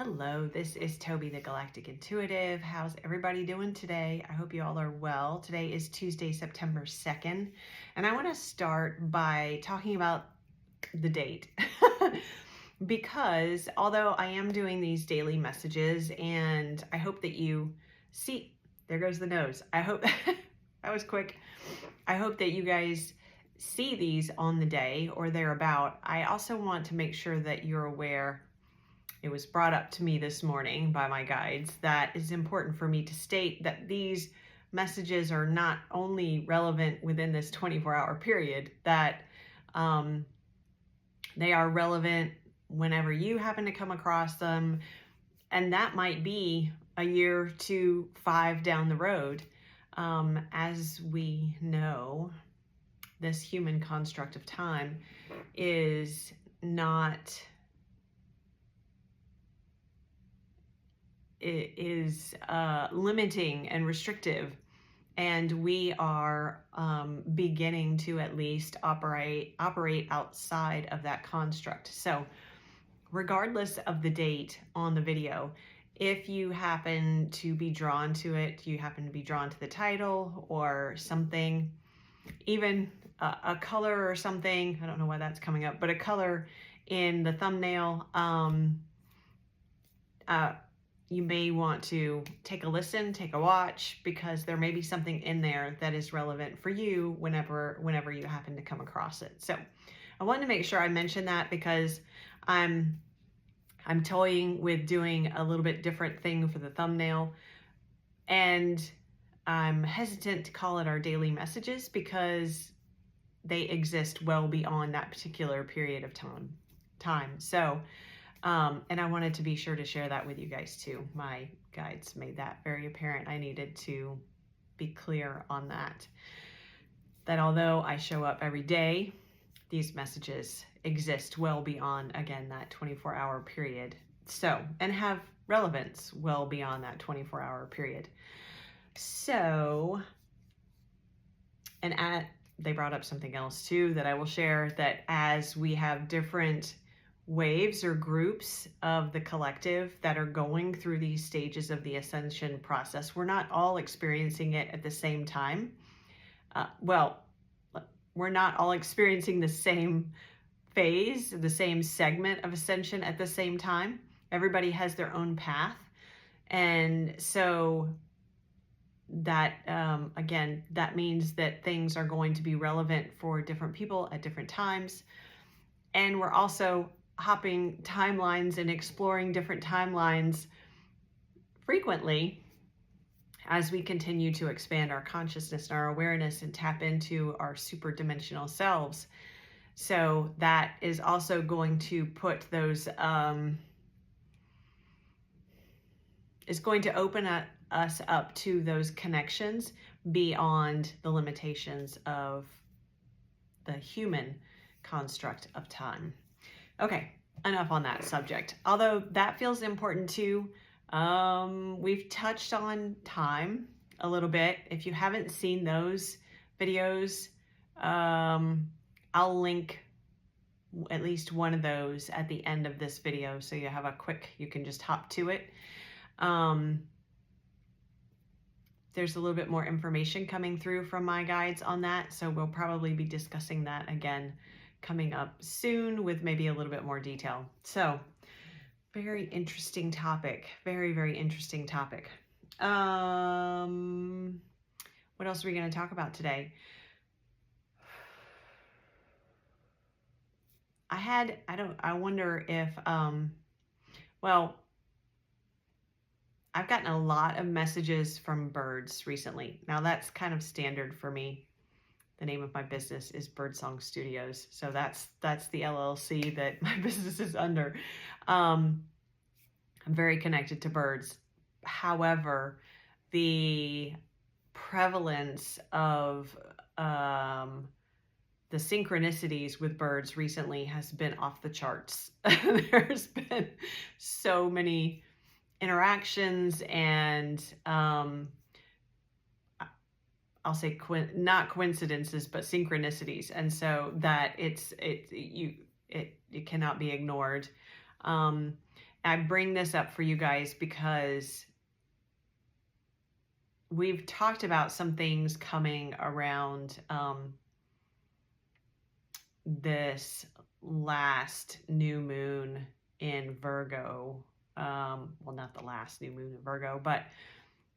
Hello, this is Toby the Galactic Intuitive. How's everybody doing today? I hope you all are well. Today is Tuesday, September 2nd, and I want to start by talking about the date. Because although I am doing these daily messages, and I hope that you see, there goes the nose. I hope, that was quick. I hope that you guys see these on the day or thereabout. I also want to make sure that you're aware. It was brought up to me this morning by my guides that it's important for me to state that these messages are not only relevant within this 24-hour period, that they are relevant whenever you happen to come across them, and that might be a year to 5 down the road. As we know, this human construct of time is not... It is limiting and restrictive, and we are beginning to at least operate outside of that construct. So regardless of the date on the video, if you happen to be drawn to it, you happen to be drawn to the title or something, even a color or something, I don't know why that's coming up, but a color in the thumbnail, you may want to take a listen, take a watch, because there may be something in there that is relevant for you whenever you happen to come across it. So I wanted to make sure I mention that because I'm toying with doing a little bit different thing for the thumbnail, and I'm hesitant to call it our daily messages because they exist well beyond that particular period of time. So and I wanted to be sure to share that with you guys too. My guides made that very apparent. I needed to be clear on that. That although I show up every day, these messages exist well beyond, again, that 24-hour period. So, and have relevance well beyond that 24-hour period. So, and they brought up something else too that I will share, that as we have different waves or groups of the collective that are going through these stages of the ascension process, we're not all experiencing it at the same time. Well, we're not all experiencing the same phase, the same segment of ascension at the same time. Everybody has their own path. And so that, again, that means that things are going to be relevant for different people at different times. And we're also hopping timelines and exploring different timelines frequently as we continue to expand our consciousness and our awareness and tap into our super dimensional selves. So that is also going to put those, is going to open us up to those connections beyond the limitations of the human construct of time. Okay, enough on that subject. Although that feels important too. We've touched on time a little bit. If you haven't seen those videos, I'll link at least one of those at the end of this video, so you have you can just hop to it. There's a little bit more information coming through from my guides on that, so we'll probably be discussing that again coming up soon with maybe a little bit more detail. So very interesting topic, very, very interesting topic. What else are we going to talk about today? I wonder if, well, I've gotten a lot of messages from birds recently. Now that's kind of standard for me. The name of my business is Birdsong Studios. So that's the LLC that my business is under. I'm very connected to birds. However, the prevalence of the synchronicities with birds recently has been off the charts. There's been so many interactions and I'll say not coincidences, but synchronicities, and so that it cannot be ignored. I bring this up for you guys because we've talked about some things coming around this last new moon in Virgo. Well, not the last new moon in Virgo, but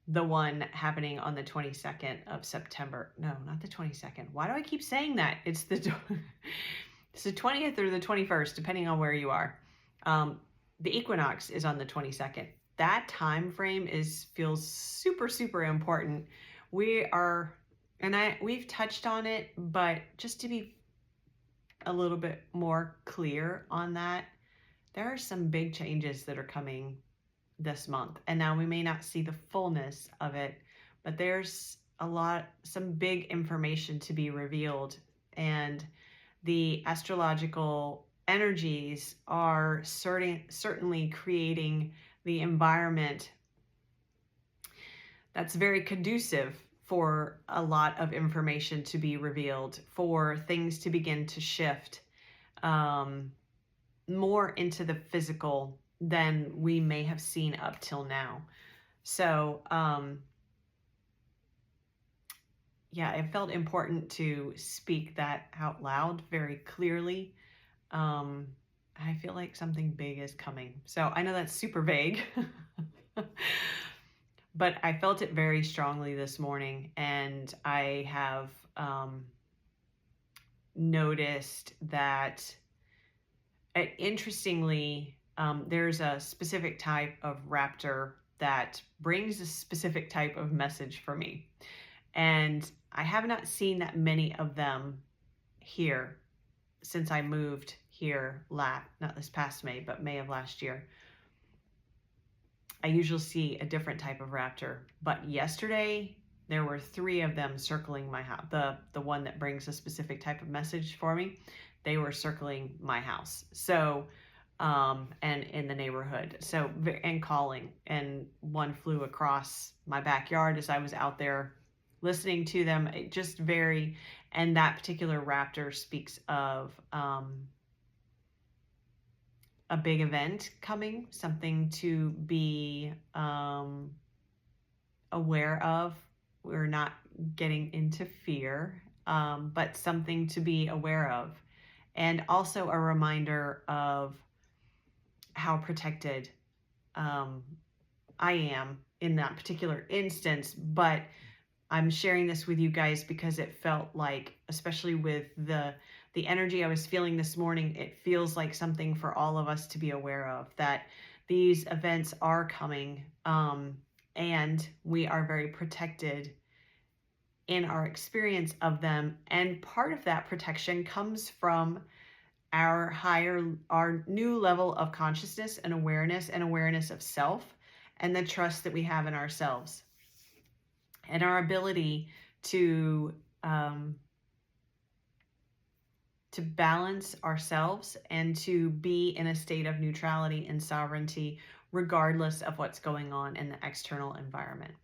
the one happening on the 22nd of September. No, not the 22nd. Why do I keep saying that? It's the 20th or the 21st, depending on where you are. The equinox is on the 22nd. That time frame feels super, super important. We've touched on it, but just to be a little bit more clear on that, there are some big changes that are coming this month. And now we may not see the fullness of it, but there's some big information to be revealed. And the astrological energies are certainly creating the environment that's very conducive for a lot of information to be revealed, for things to begin to shift more into the physical than we may have seen up till now. So, yeah, it felt important to speak that out loud very clearly. I feel like something big is coming. So I know that's super vague, but I felt it very strongly this morning, and I have noticed that, interestingly, there's a specific type of raptor that brings a specific type of message for me. And I have not seen that many of them here since I moved here not this past May, but May of last year. I usually see a different type of raptor, but yesterday there were 3 of them circling my house. The one that brings a specific type of message for me, they were circling my house. So, and in the neighborhood. So, and calling, and one flew across my backyard as I was out there listening to them. It just and that particular raptor speaks of a big event coming, something to be aware of. We're not getting into fear, but something to be aware of. And also a reminder of how protected I am in that particular instance. But I'm sharing this with you guys because it felt like, especially with the energy I was feeling this morning, it feels like something for all of us to be aware of, that these events are coming, and we are very protected in our experience of them. And part of that protection comes from our new level of consciousness and awareness of self, and the trust that we have in ourselves, and our ability to balance ourselves and to be in a state of neutrality and sovereignty, regardless of what's going on in the external environment.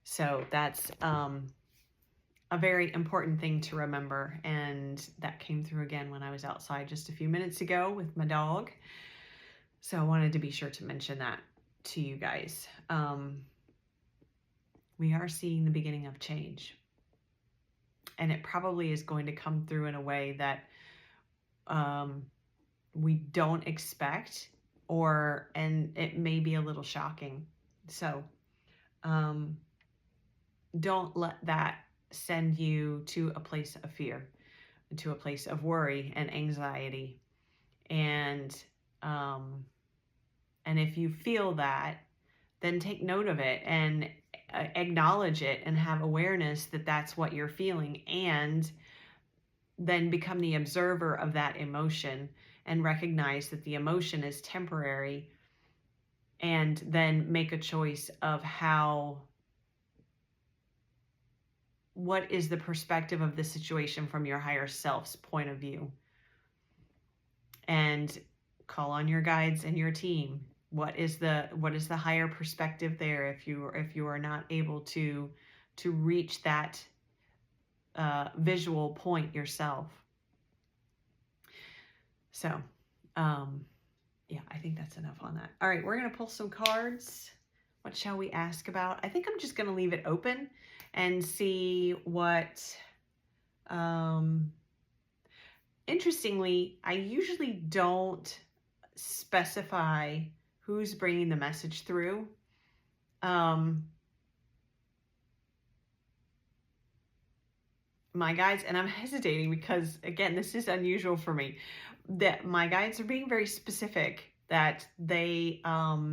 So that's a very important thing to remember, and that came through again when I was outside just a few minutes ago with my dog. So I wanted to be sure to mention that to you guys. We are seeing the beginning of change, and it probably is going to come through in a way that we don't expect, and it may be a little shocking. So don't let that send you to a place of fear, to a place of worry and anxiety. And if you feel that, then take note of it and acknowledge it and have awareness that that's what you're feeling, and then become the observer of that emotion and recognize that the emotion is temporary, and then make a choice of what is the perspective of the situation from your higher self's point of view, and call on your guides and your team. What is the higher perspective there if you are not able to reach that visual point yourself. So Yeah, I think that's enough on that. All right, we're going to pull some cards. What shall we ask about? I think I'm just going to leave it open and see what... Interestingly, I usually don't specify who's bringing the message through. My guides, and I'm hesitating because, again, this is unusual for me, that my guides are being very specific that they, why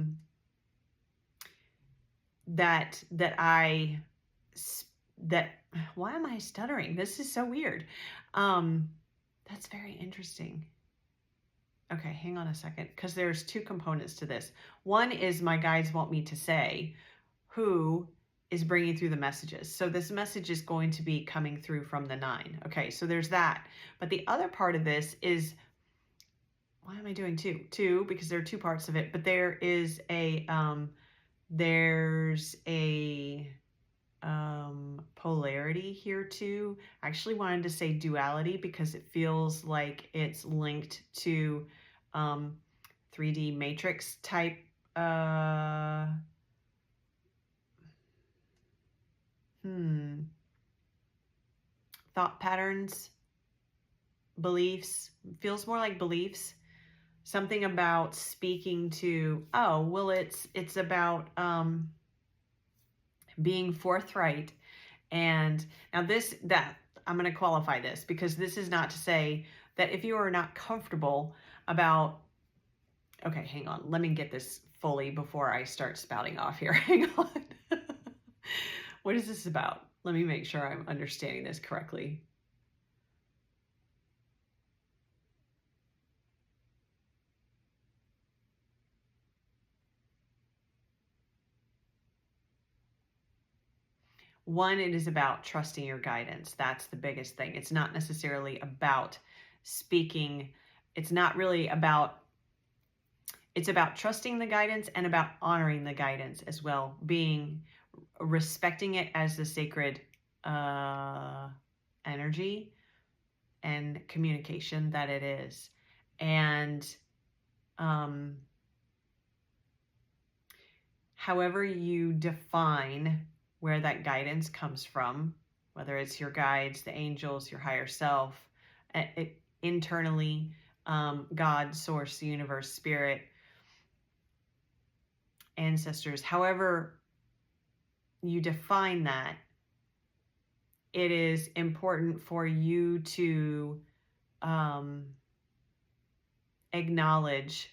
am I stuttering? This is so weird. That's very interesting. Okay, hang on a second, because there's two components to this. One is my guides want me to say who is bringing through the messages. So this message is going to be coming through from the 9. Okay, so there's that. But the other part of this is, why am I doing two? Two, because there are two parts of it, but there is a, polarity here too. I actually wanted to say duality because it feels like it's linked to 3D matrix type thought patterns, beliefs. Feels more like beliefs. Something about speaking to, oh, well, it's about being forthright. And now I'm going to qualify this, because this is not to say that if you are not comfortable about, okay, hang on, let me get this fully before I start spouting off here. Hang on. What is this about? Let me make sure I'm understanding this correctly. One, it is about trusting your guidance. That's the biggest thing. It's not necessarily about speaking. It's not really about, it's about trusting the guidance and about honoring the guidance as well, respecting it as the sacred energy and communication that it is. And however you define where that guidance comes from, whether it's your guides, the angels, your higher self, internally, God, source, the universe, spirit, ancestors, however you define that, it is important for you to acknowledge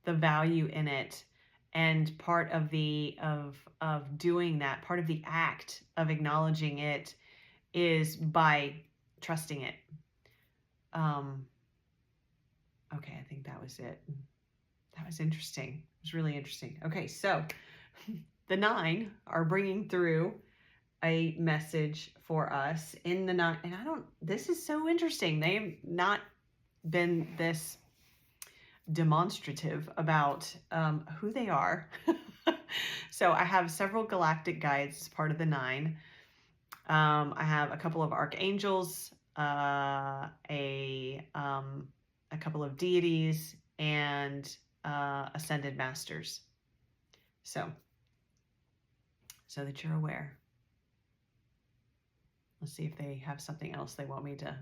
the value in it. And part of doing that, part of the act of acknowledging it, is by trusting it. Okay, I think that was it. That was interesting. It was really interesting. Okay, so the 9 are bringing through a message for us in the 9. And this is so interesting. They have not been this demonstrative about who they are. So I have several galactic guides as part of the 9. I have a couple of archangels, a couple of deities, and ascended masters. So that you're aware. Let's see if they have something else they want me to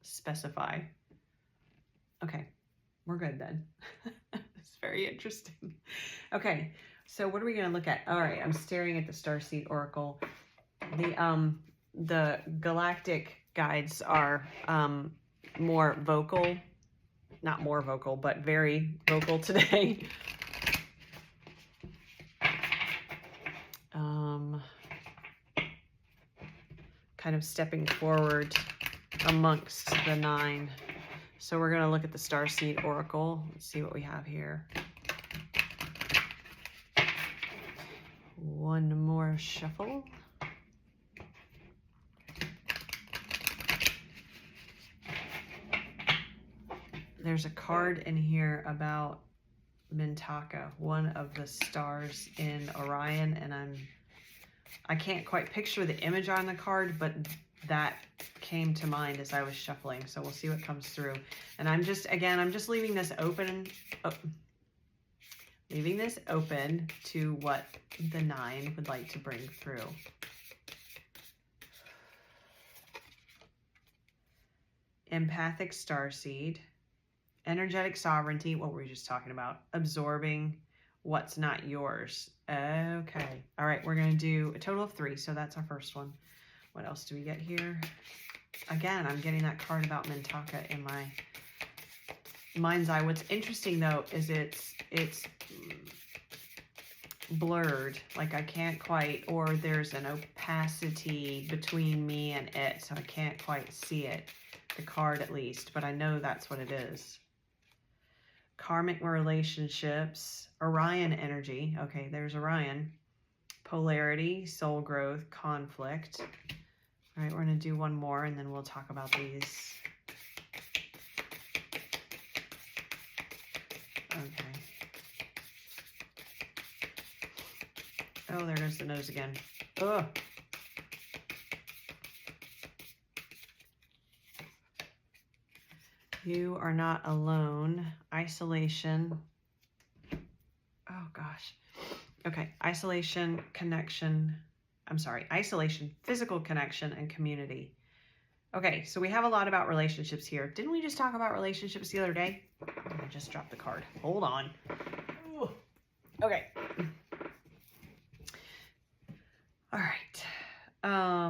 specify. Okay, we're good then. It's very interesting. Okay, so what are we going to look at? All right, I'm staring at the Starseed Oracle. The galactic guides are more vocal, not more vocal, but very vocal today. Kind of stepping forward amongst the 9. So we're going to look at the Starseed Oracle. Let's see what we have here. One more shuffle. There's a card in here about Mintaka, one of the stars in Orion, and I can't quite picture the image on the card, but that came to mind as I was shuffling. So we'll see what comes through. And I'm just, again, I'm just leaving this open, leaving this open to what the 9 would like to bring through. Empathic starseed, energetic sovereignty, what were we just talking about? Absorbing what's not yours. Okay. All right, we're going to do a total of 3, so that's our first one. What else do we get here? Again, I'm getting that card about Mintaka in my mind's eye. What's interesting, though, is it's blurred. Like I can't quite, or there's an opacity between me and it, so I can't quite see it. The card at least, but I know that's what it is. Karmic relationships, Orion energy. Okay, there's Orion. Polarity, soul growth, conflict. All right, we're going to do one more and then we'll talk about these. Okay. Oh, there goes the nose again. Ugh. You are not alone. Isolation. Oh, gosh. Okay. Isolation, connection. I'm sorry. Isolation, physical connection, and community. Okay. So we have a lot about relationships here. Didn't we just talk about relationships the other day? I just dropped the card. Hold on. Ooh. Okay. All right. Oh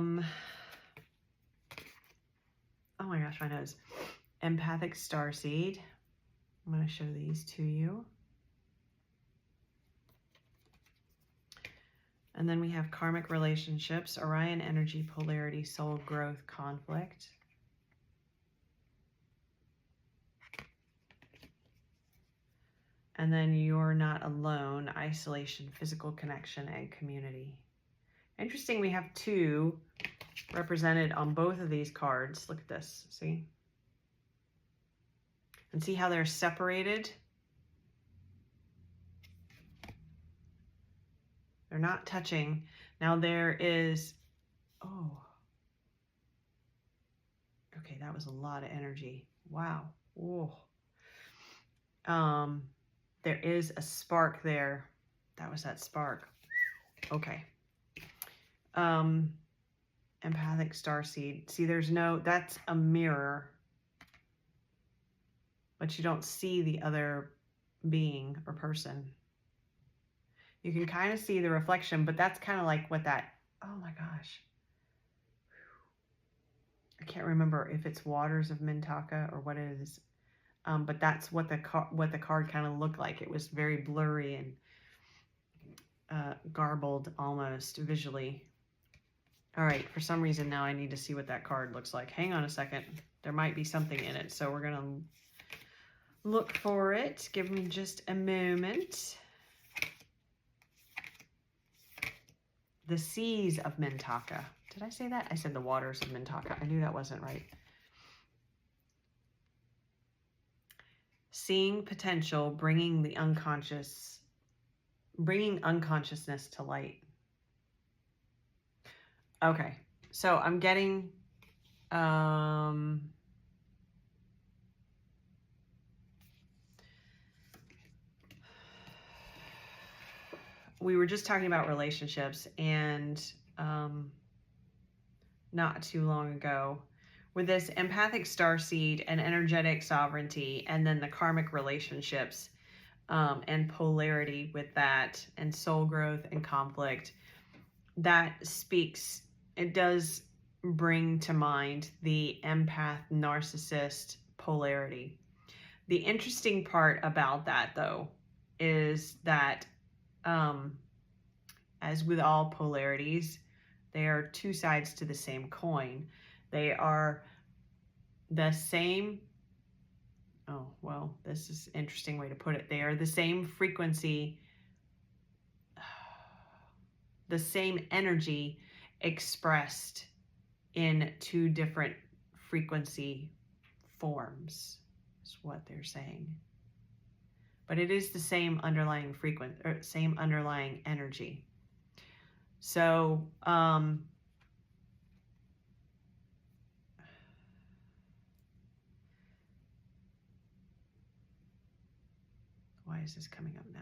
my gosh, my nose. Empathic starseed. I'm going to show these to you. And then we have karmic relationships, Orion energy, polarity, soul growth, conflict. And then you're not alone, isolation, physical connection, and community. Interesting, we have 2 represented on both of these cards. Look at this, see? And see how they're separated? They're not touching. Now there is, oh. Okay, that was a lot of energy. Wow. Whoa. There is a spark there. That was that spark. Okay. Empathic starseed. See, there's no, that's a mirror. But you don't see the other being or person. You can kind of see the reflection, but that's kind of like what that, oh my gosh. I can't remember if it's Waters of Mintaka or what it is. But that's what the card kind of looked like. It was very blurry and garbled almost visually. All right, for some reason now I need to see what that card looks like. Hang on a second. There might be something in it, so we're going to look for it. Give me just a moment. The Seas of Mintaka. Did I say that? I said the Waters of Mintaka. I knew that wasn't right. Seeing potential, bringing unconsciousness to light. Okay, so I'm getting, we were just talking about relationships, and not too long ago with this empathic starseed and energetic sovereignty, and then the karmic relationships and polarity with that, and soul growth and conflict. That speaks, it does bring to mind the empath narcissist polarity. The interesting part about that, though, is that as with all polarities, they are 2 sides to the same coin. They are the same, oh, well, this is an interesting way to put it. They are the same frequency, the same energy expressed in 2 different frequency forms, is what they're saying. But it is the same underlying same underlying energy. So, is this coming up now?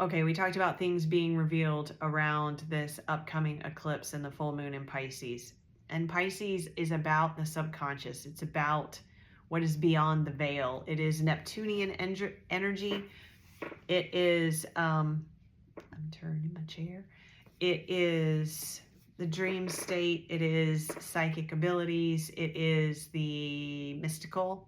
Okay, we talked about things being revealed around this upcoming eclipse and the full moon in Pisces. And Pisces is about the subconscious. It's about what is beyond the veil. It is Neptunian energy. It is, I'm turning my chair. It is the dream state. It is psychic abilities. It is the mystical.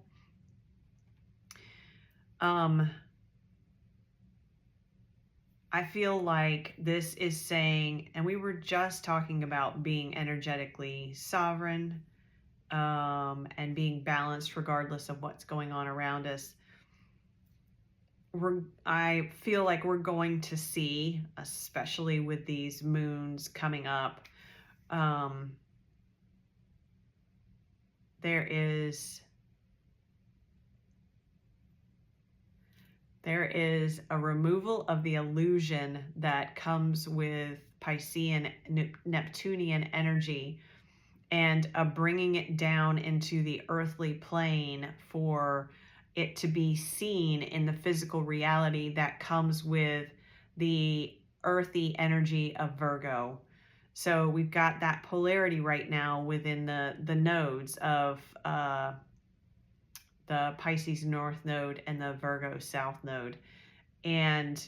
I feel like this is saying, and we were just talking about being energetically sovereign, and being balanced regardless of what's going on around us. I feel like we're going to see, especially with these moons coming up, there is a removal of the illusion that comes with Piscean Neptunian energy, and a bringing it down into the earthly plane for it to be seen in the physical reality that comes with the earthy energy of Virgo. So we've got that polarity right now within the nodes of the Pisces North Node and the Virgo South Node. And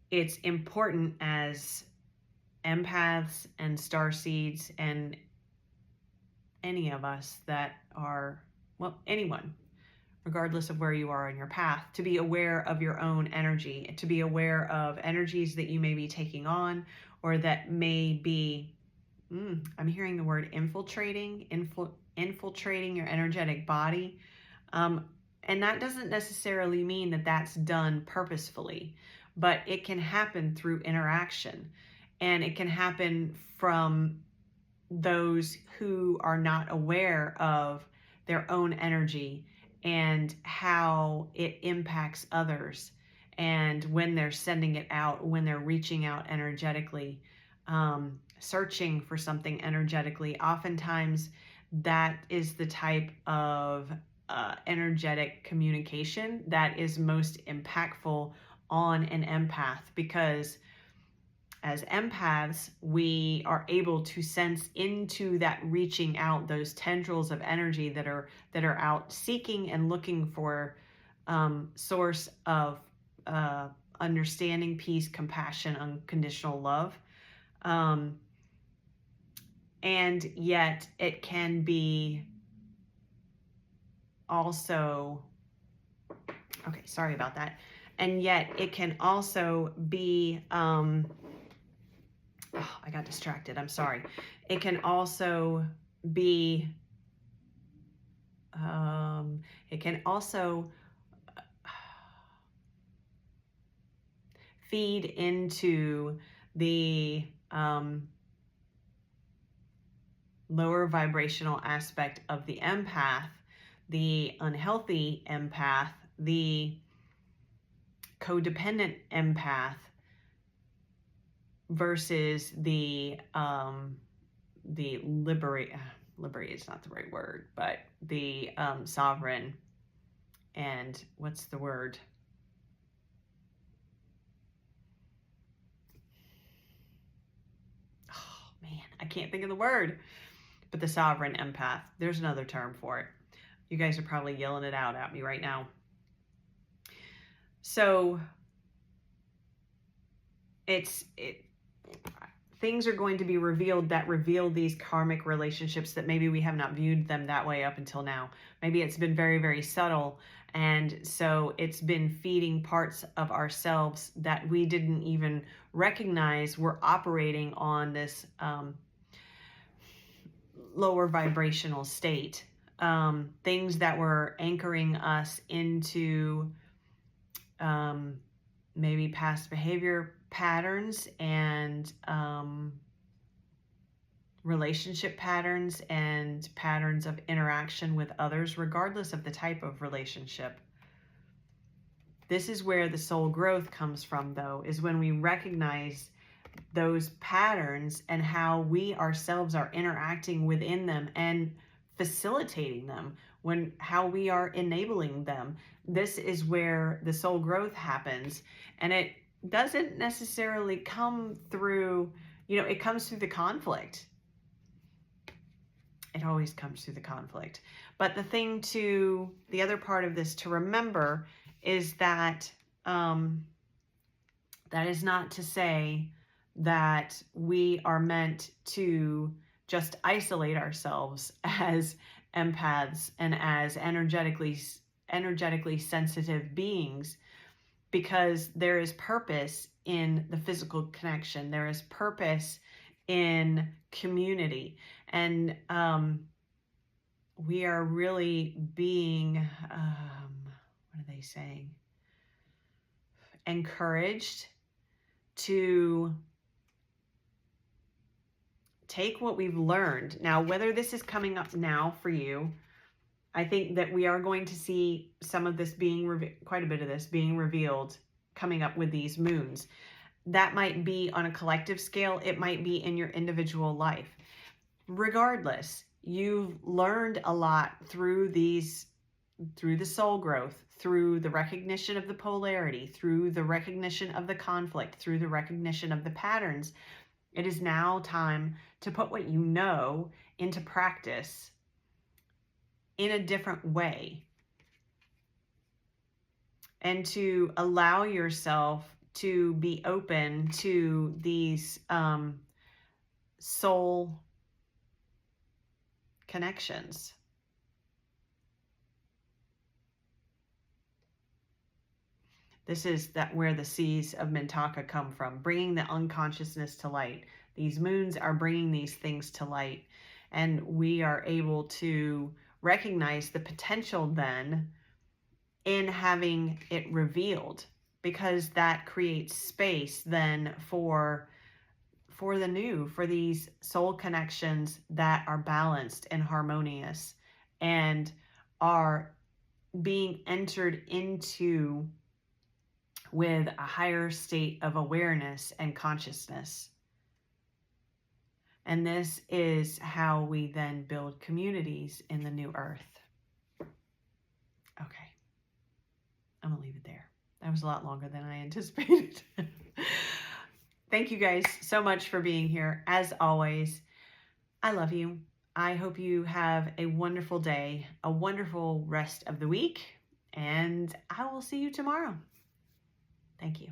it's important as empaths and starseeds and any of us that are, well, anyone, regardless of where you are in your path, to be aware of your own energy, to be aware of energies that you may be taking on, or that may be, I'm hearing the word infiltrating your energetic body. And that doesn't necessarily mean that that's done purposefully, but it can happen through interaction, and it can happen from those who are not aware of their own energy and how it impacts others. And when they're sending it out, when they're reaching out energetically, searching for something energetically, oftentimes that is the type of energetic communication that is most impactful on an empath, because as empaths, we are able to sense into that reaching out, those tendrils of energy that are out seeking and looking for source of understanding, peace, compassion, unconditional love. And yet it can be also, okay, sorry about that. And yet it can also be, oh, I got distracted, I'm sorry. It can also be, feed into the lower vibrational aspect of the empath, the unhealthy empath, the codependent empath, versus the liberate is not the right word, but the sovereign, and what's the word? Oh man, I can't think of the word. But the sovereign empath, there's another term for it. You guys are probably yelling it out at me right now. So things are going to be revealed that reveal these karmic relationships that maybe we have not viewed them that way up until now. Maybe it's been very, very subtle. And so it's been feeding parts of ourselves that we didn't even recognize were operating on this lower vibrational state. Things that were anchoring us into maybe past behavior patterns and relationship patterns and patterns of interaction with others, regardless of the type of relationship. This is where the soul growth comes from, though, is when we recognize those patterns and how we ourselves are interacting within them and facilitating them, how we are enabling them. This is where the soul growth happens. And it doesn't necessarily come through, it comes through the conflict. It always comes through the conflict. But the other part of this to remember is that that is not to say that we are meant to just isolate ourselves as empaths and as energetically sensitive beings, because there is purpose in the physical connection. There is purpose in community. And we are really being, what are they saying? Encouraged to take what we've learned. Now, whether this is coming up now for you, I think that we are going to see some of this quite a bit of this being revealed coming up with these moons. That might be on a collective scale. It might be in your individual life. Regardless, you've learned a lot through the soul growth, through the recognition of the polarity, through the recognition of the conflict, through the recognition of the patterns. It is now time to put what you know into practice in a different way, and to allow yourself to be open to these soul connections. This is where the seas of Mintaka come from, bringing the unconsciousness to light. These moons are bringing these things to light, and we are able to recognize the potential then in having it revealed, because that creates space then for the new, for these soul connections that are balanced and harmonious and are being entered into with a higher state of awareness and consciousness. And this is how we then build communities in the new earth. Okay, I'm gonna leave it there. That was a lot longer than I anticipated. Thank you guys so much for being here. As always, I love you. I hope you have a wonderful day, a wonderful rest of the week, and I will see you tomorrow. Thank you.